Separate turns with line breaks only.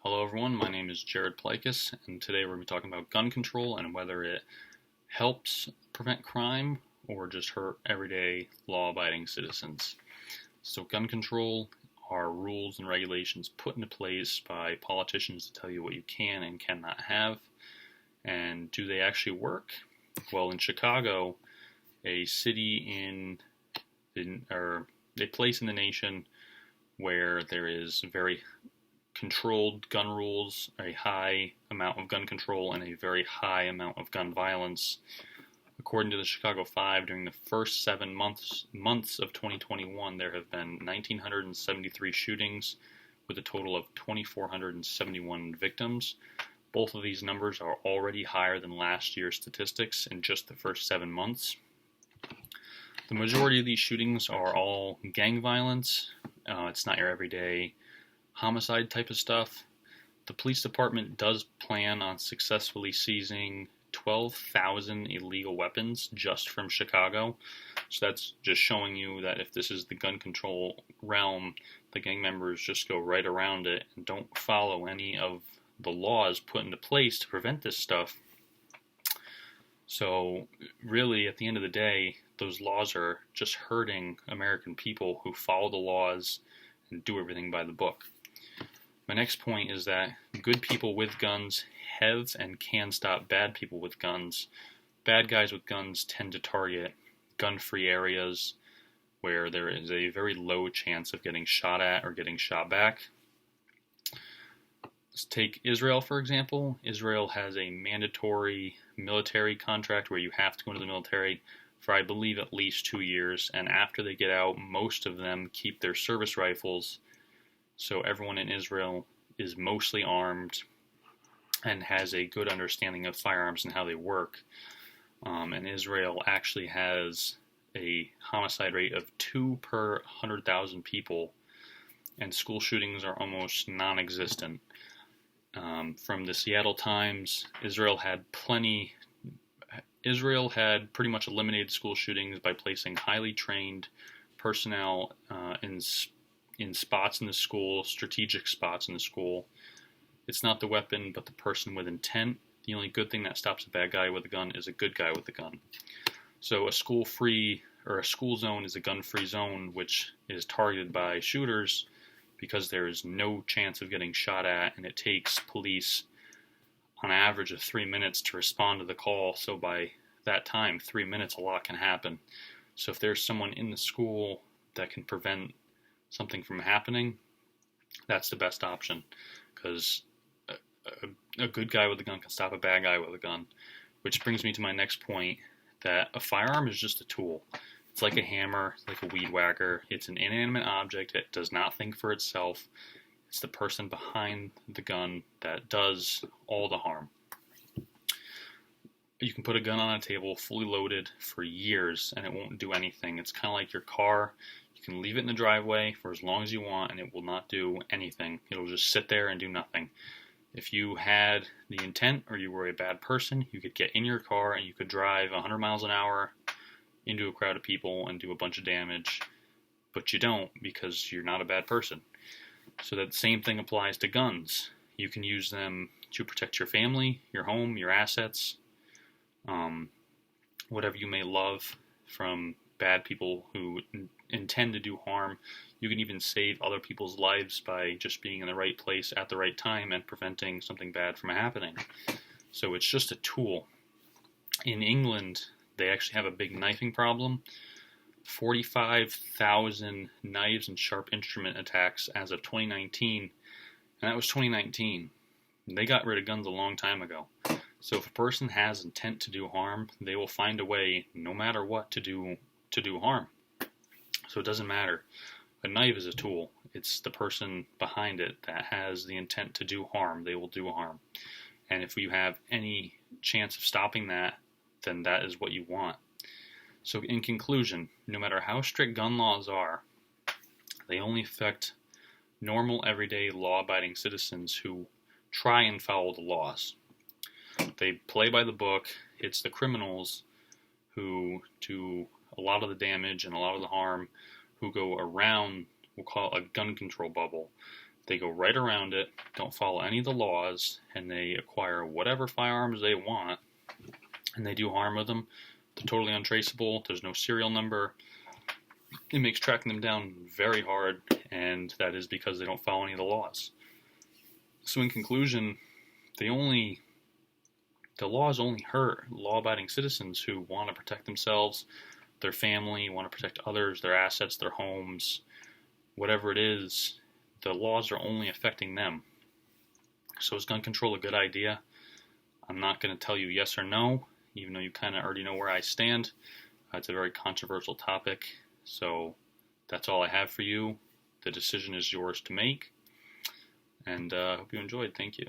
Hello, everyone. My name is Jared Plikus, and today we're going to be talking about gun control and whether it helps prevent crime or just hurt everyday law-abiding citizens. So, gun control are rules and regulations put into place by politicians to tell you what you can and cannot have. And do they actually work? Well, in Chicago, a city or a place in the nation where there is very controlled gun rules, a high amount of gun control, and a very high amount of gun violence. According to the Chicago 5, during the first 7 months of 2021, there have been 1,973 shootings with a total of 2,471 victims. Both of these numbers are already higher than last year's statistics in just the first 7 months. The majority of these shootings are all gang violence. It's not your everyday homicide type of stuff. The police department does plan on successfully seizing 12,000 illegal weapons just from Chicago. So that's just showing you that if this is the gun control realm, the gang members just go right around it and don't follow any of the laws put into place to prevent this stuff. So really, at the end of the day, those laws are just hurting American people who follow the laws and do everything by the book. My next point is that good people with guns have and can stop bad people with guns. Bad guys with guns tend to target gun-free areas where there is a very low chance of getting shot at or getting shot back. Let's take Israel, for example. Israel has a mandatory military contract where you have to go into the military for, I believe, at least 2 years. And after they get out, most of them keep their service rifles. So everyone in Israel is mostly armed and has a good understanding of firearms and how they work. And Israel actually has a homicide rate of 2 per 100,000 people, and school shootings are almost non-existent. From the Seattle Times, Israel had pretty much eliminated school shootings by placing highly trained personnel in spots in the school, strategic spots in the school. It's not the weapon, but the person with intent. The only good thing that stops a bad guy with a gun is a good guy with a gun. So a school-free or a school zone is a gun-free zone, which is targeted by shooters because there is no chance of getting shot at, and it takes police on average of 3 minutes to respond to the call. So by that time, 3 minutes, a lot can happen. So if there's someone in the school that can prevent something from happening, that's the best option, because a good guy with a gun can stop a bad guy with a gun. Which brings me to my next point, that a firearm is just a tool. It's like a hammer, it's like a weed whacker. It's an inanimate object. It does not think for itself. It's the person behind the gun that does all the harm. You can put a gun on a table fully loaded for years and it won't do anything. It's kind of like your car. You can leave it in the driveway for as long as you want and it will not do anything. It'll just sit there and do nothing. If you had the intent or you were a bad person, you could get in your car and you could drive 100 miles an hour into a crowd of people and do a bunch of damage, but you don't because you're not a bad person. So that same thing applies to guns. You can use them to protect your family, your home, your assets, whatever you may love from bad people who intend to do harm. You can even save other people's lives by just being in the right place at the right time and preventing something bad from happening. So it's just a tool. In England, they actually have a big knifing problem. 45,000 knives and sharp instrument attacks as of 2019, and that was 2019. They got rid of guns a long time ago. So if a person has intent to do harm, they will find a way, no matter what, to do harm. So it doesn't matter. A knife is a tool. It's the person behind it that has the intent to do harm. They will do harm. And if you have any chance of stopping that, then that is what you want. So in conclusion, no matter how strict gun laws are, they only affect normal, everyday, law-abiding citizens who try and follow the laws. They play by the book. It's the criminals who do a lot of the damage and a lot of the harm, who go around, we'll call it a gun control bubble. They go right around it, don't follow any of the laws, and they acquire whatever firearms they want, and they do harm with them. They're totally untraceable. There's no serial number. It makes tracking them down very hard, and that is because they don't follow any of the laws. So in conclusion, the laws only hurt law-abiding citizens who want to protect themselves, their family, want to protect others, their assets, their homes, whatever it is. The laws are only affecting them. So is gun control a good idea? I'm not going to tell you yes or no, even though you kind of already know where I stand. It's a very controversial topic. So that's all I have for you. The decision is yours to make. And I hope you enjoyed. Thank you.